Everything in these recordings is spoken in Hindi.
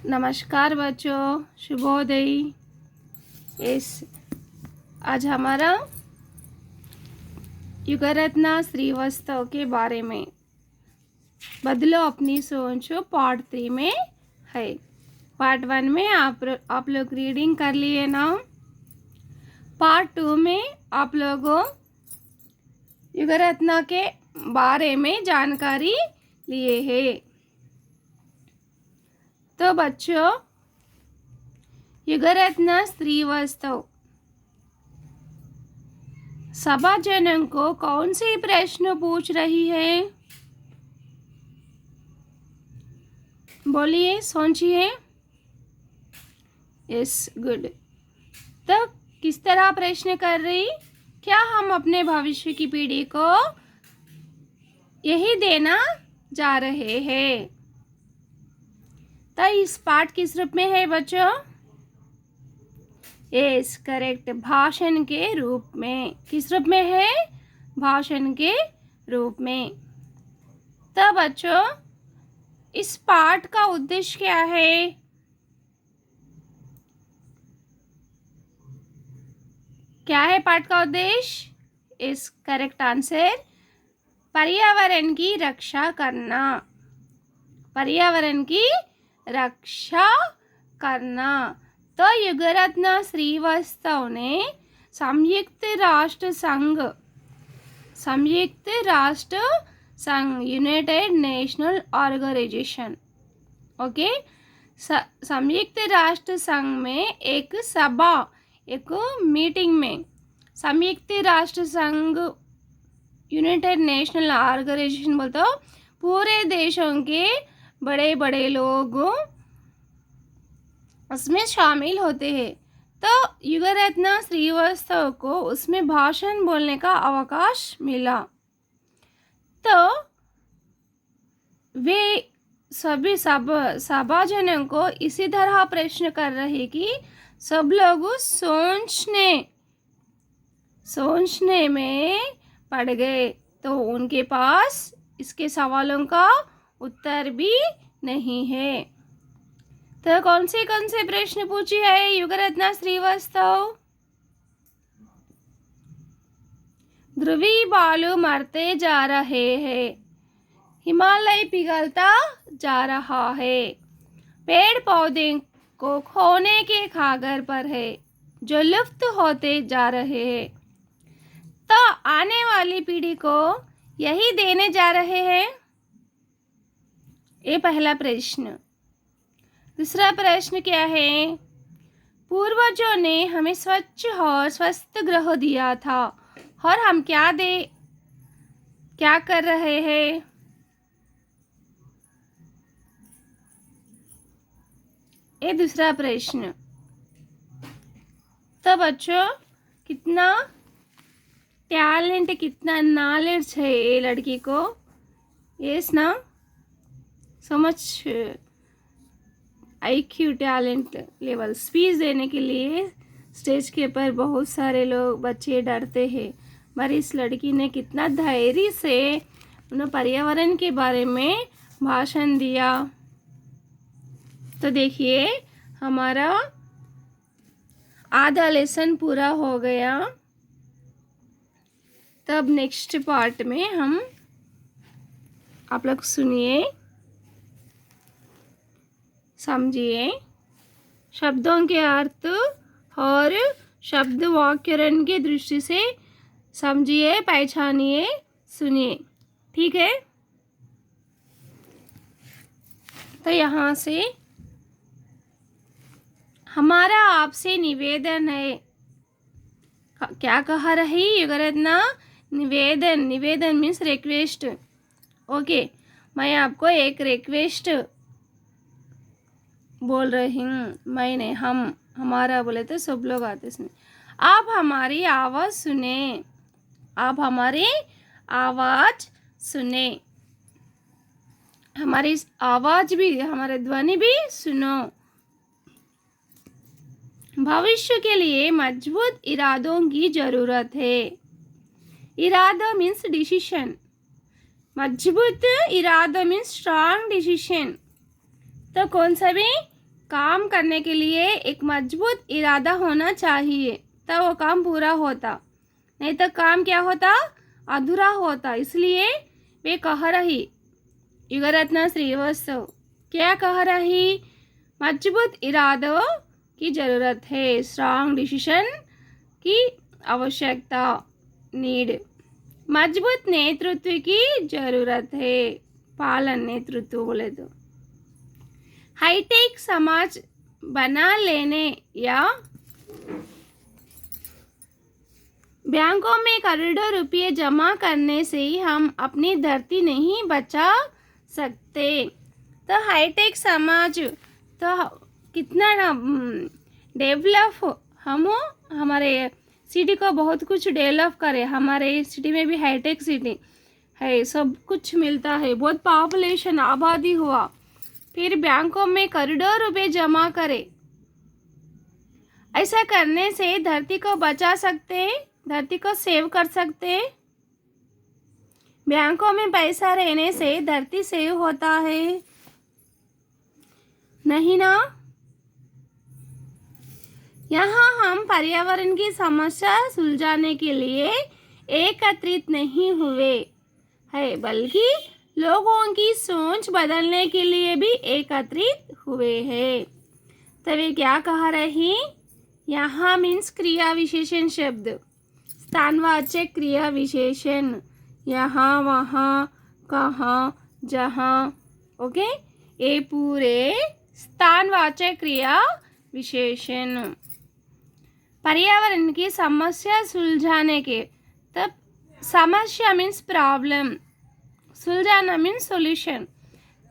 नमस्कार बच्चों, शुभोदय। इस आज हमारा युगरत्न श्रीवास्तव के बारे में बदलो अपनी सोच पार्ट 3 में है। पार्ट 1 में आप लोग रीडिंग कर लिए ना। पार्ट 2 में आप लोगों युगरत्न के बारे में जानकारी लिए है। तो बच्चों, युगरत्न श्रीवास्तव सभाजनों को कौन से प्रश्न पूछ रही है? बोलिए, सोचिए। Yes, good. तो किस तरह प्रश्न कर रही? क्या हम अपने भविष्य की पीढ़ी को यही देना जा रहे हैं? तो इस पाठ किस रूप में है बच्चों? यस, करेक्ट, भाषण के रूप में। किस रूप में है? भाषण के रूप में। तो बच्चों, इस पाठ का उद्देश्य क्या है? क्या है पाठ का उद्देश्य? इस करेक्ट आंसर, पर्यावरण की रक्षा करना। पर्यावरण की रक्षा करना। तो युगरत्न श्रीवास्तव ने संयुक्त राष्ट्र संघ यूनाइटेड नेशनल ऑर्गेनाइजेशन, ओके, संयुक्त राष्ट्र संघ में एक मीटिंग में संयुक्त राष्ट्र संघ यूनाइटेड नेशनल ऑर्गेनाइजेशन बोलते हो, पूरे देशों के बड़े बड़े लोग उसमें शामिल होते हैं। तो युगरत्न श्रीवास्तव को उसमें भाषण बोलने का अवकाश मिला। तो वे सभी सभाजनों को इसी तरह प्रश्न कर रहे कि सब लोग सोचने में पड़ गए। तो उनके पास इसके सवालों का उत्तर भी नहीं है। तो कौन से प्रश्न पूछी है युगरत्न श्रीवास्तव? ध्रुवी बालू मरते जा रहे हैं, हिमालय पिघलता जा रहा है, पेड़ पौधे को खोने के कगार पर है, जो लुप्त होते जा रहे हैं। तो आने वाली पीढ़ी को यही देने जा रहे हैं। ये पहला प्रश्न। दूसरा प्रश्न क्या है? पूर्वजों ने हमें स्वच्छ और स्वस्थ ग्रह दिया था, और हम क्या कर रहे हैं? ये दूसरा प्रश्न। तो बच्चों, कितना टैलेंट, कितना नॉलेज है ये लड़की को। यस ना, so much IQ, talent level. Speech देने के लिए स्टेज के ऊपर बहुत सारे लोग, बच्चे डरते हैं, पर इस लड़की ने कितना धैर्य से उन्हें पर्यावरण के बारे में भाषण दिया। तो देखिए, हमारा आधा लेसन पूरा हो गया। तब नेक्स्ट पार्ट में हम, आप लोग सुनिए, समझिए, शब्दों के अर्थ और शब्द वाक्यरण की दृष्टि से समझिए, पहचानिए, सुनिए। ठीक है? तो यहाँ से हमारा आपसे निवेदन है। क्या कह रही युगरत्न? निवेदन मीन्स रिक्वेस्ट। ओके, मैं आपको एक रिक्वेस्ट बोल रही हूँ। मैं नहीं, हमारा बोले तो सब लोग आते सुने। आप हमारी आवाज़ सुने। आप हमारी आवाज़ सुने। हमारी आवाज़ भी, हमारे ध्वनि भी सुनो। भविष्य के लिए मजबूत इरादों की ज़रूरत है। इरादा मीन्स डिसीजन। मजबूत इरादा मीन्स स्ट्रांग डिसीजन। तो कौन सा भी काम करने के लिए एक मजबूत इरादा होना चाहिए, तब वो काम पूरा होता, नहीं तो काम क्या होता, अधूरा होता। इसलिए वे कह रही, युगरत्न श्रीवास्तव क्या कह रही, मजबूत इरादों की ज़रूरत है, स्ट्रांग डिसीजन की आवश्यकता, नीड, मजबूत नेतृत्व की ज़रूरत है, पालन नेतृत्व बोले तो। हाईटेक समाज बना लेने या बैंकों में करोड़ों रुपये जमा करने से ही हम अपनी धरती नहीं बचा सकते। तो हाईटेक समाज तो कितना डेवलप, हम हमारे सिटी को बहुत कुछ डेवलप करें, हमारे सिटी में भी हाईटेक सिटी है, सब कुछ मिलता है, बहुत पॉपुलेशन आबादी हुआ, फिर बैंकों में करोड़ों रुपए जमा करें। ऐसा करने से धरती को बचा सकते, धरती को सेव कर सकते। बैंकों में पैसा रहने से धरती सेव होता है, नहीं ना। यहाँ हम पर्यावरण की समस्या सुलझाने के लिए एकत्रित नहीं हुए है, बल्कि लोगों की सोच बदलने के लिए भी एकत्रित हुए हैं। तो वे क्या कह रही, यहाँ मीन्स क्रिया विशेषण शब्द, स्थानवाचक क्रिया विशेषण, यहाँ वहाँ कहाँ जहाँ, ओके, ये पूरे स्थानवाचक क्रिया विशेषण। पर्यावरण की समस्या सुलझाने के, तब समस्या मीन्स प्रॉब्लम, सुलझाना मीन्स सॉल्यूशन।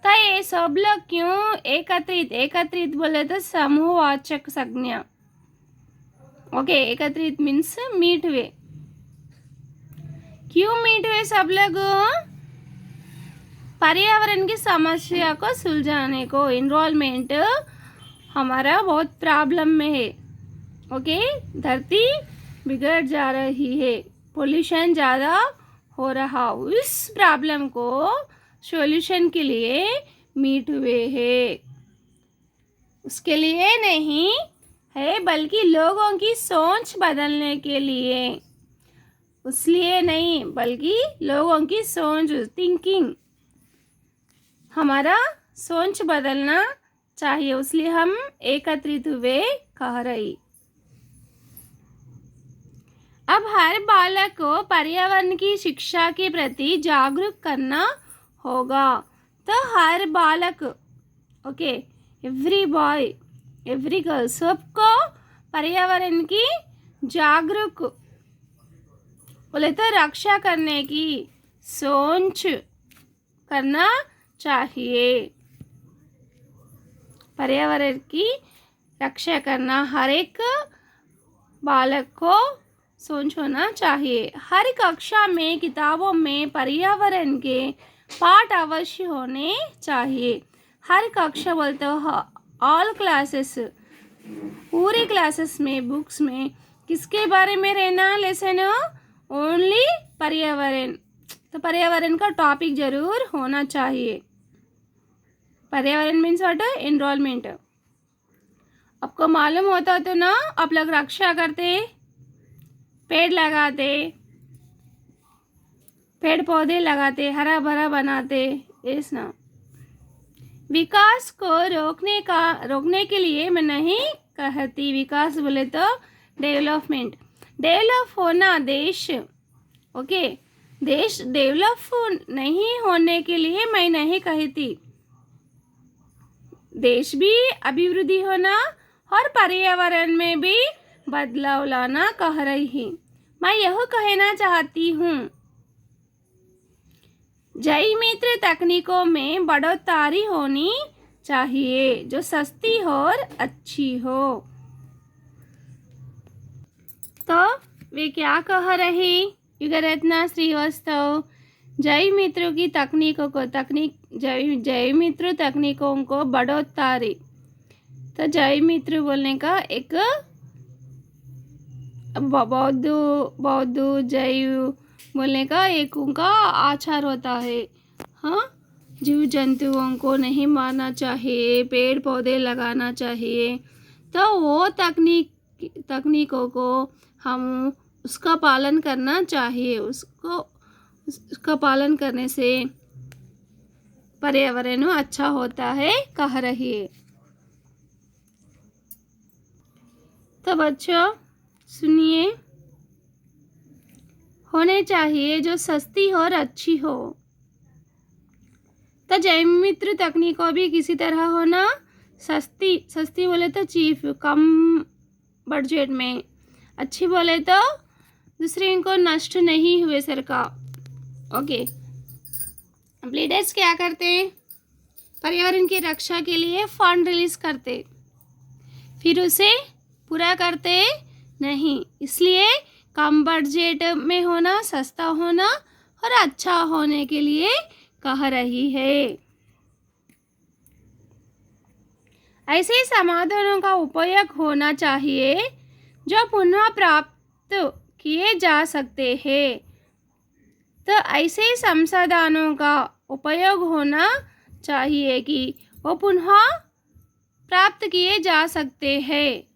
तो ये सब लोग क्यों एकत्रित, एकत्रित बोले तो समूहवाचक संज्ञा, ओके, एकत्रित मीन्स मीट हुए। क्यों मीट हुए सब लोग, पर्यावरण की समस्या को सुलझाने को। इन्वायरमेंट हमारा बहुत प्रॉब्लम में है, ओके, धरती बिगड़ जा रही है, पोल्यूशन ज़्यादा हो रहा, इस प्रॉब्लम को सॉल्यूशन के लिए मीट हुए है, उसके लिए नहीं है, बल्कि लोगों की सोच बदलने के लिए, उसलिए नहीं, बल्कि लोगों की सोच, थिंकिंग, हमारा सोच बदलना चाहिए, इसलिए हम एकत्रित हुए कह रही। अब हर बालक को पर्यावरण की शिक्षा के प्रति जागरूक करना होगा। तो हर बालक, okay, every boy every girl, सबको पर्यावरण की जागरूक बोले तो रक्षा करने की सोच करना चाहिए। पर्यावरण की रक्षा करना हर एक बालक को सोच होना चाहिए। हर कक्षा में किताबों में पर्यावरण के पाठ अवश्य होने चाहिए। हर कक्षा बोलते हो ऑल क्लासेस, पूरे क्लासेस में बुक्स में किसके बारे में रहना लेसन, ओनली पर्यावरण। तो पर्यावरण का टॉपिक जरूर होना चाहिए। पर्यावरण मीन्स व्हाट, एनवायरनमेंट। आपको मालूम होता तो ना, आप लोग रक्षा करते, पेड़ लगाते, पेड़ पौधे लगाते, हरा भरा बनाते, इस ना। विकास को रोकने के लिए मैं नहीं कहती, विकास बोले तो डेवलपमेंट, डेवलप होना देश, ओके, देश डेवलप नहीं होने के लिए मैं नहीं कहती, देश भी अभिवृद्धि होना और पर्यावरण में भी बदलाव लाना कह रही। मैं यह कहना चाहती हूँ, जैव मित्र तकनीकों में बढ़ोतरी होनी चाहिए जो सस्ती और अच्छी हो। तो वे क्या कह रही, युगरत्न श्रीवास्तव, जैव मित्रों की तकनीकों को जैव मित्र तकनीकों को बढ़ोतरी। तो जैव मित्र बोलने का एक बौद्ध जैव बोलने का एक उनका आचार होता है, हाँ, जीव जंतुओं को नहीं मारना चाहिए, पेड़ पौधे लगाना चाहिए। तो वो तकनीकों को हम उसका पालन करना चाहिए। उसका पालन करने से पर्यावरण अच्छा होता है, कह रही है। तो बच्चों सुनिए, होने चाहिए जो सस्ती हो और अच्छी हो। तो जैव मित्र तकनीकों भी किसी तरह होना सस्ती बोले तो चीप, कम बजट में, अच्छी बोले तो दूसरे को नष्ट नहीं हुए सरकार। ओके, लीडर्स क्या करते हैं? पर्यावरण की रक्षा के लिए फंड रिलीज करते, फिर उसे पूरा करते नहीं। इसलिए कम बजट में होना, सस्ता होना और अच्छा होने के लिए कह रही है। ऐसे समाधानों का उपयोग होना चाहिए जो पुनः प्राप्त किए जा सकते हैं। तो ऐसे संसाधनों का उपयोग होना चाहिए कि वो पुनः प्राप्त किए जा सकते हैं।